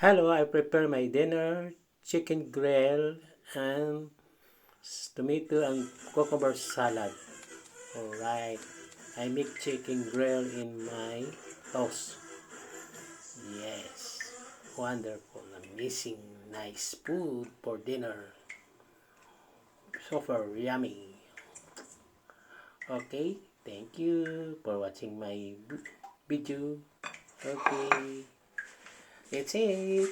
Hello, I prepare my dinner, chicken grill, and tomato and cucumber salad. Alright, I make chicken grill in my toast. Yes, wonderful, amazing, nice food for dinner. Super yummy. Okay, thank you for watching my video. Okay, that's it.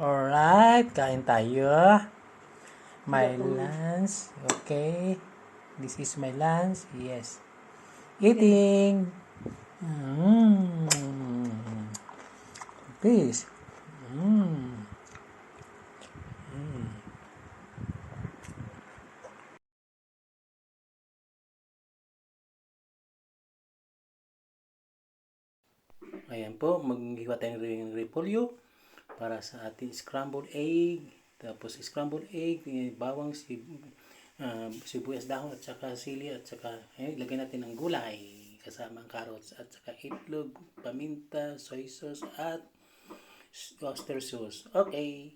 Alright, kain tayo. My lunch. Okay. This is my lunch. Yes. Eating. Mm. Please. Mm. Ayan po, maghiwa tayo ng repolyo para sa ating scrambled egg. Tapos scrambled egg, bawang, sibuyas dahon at saka sili at saka ilagay natin ang gulay kasama ang carrots at saka itlog, paminta, soy sauce at oyster sauce. Okay.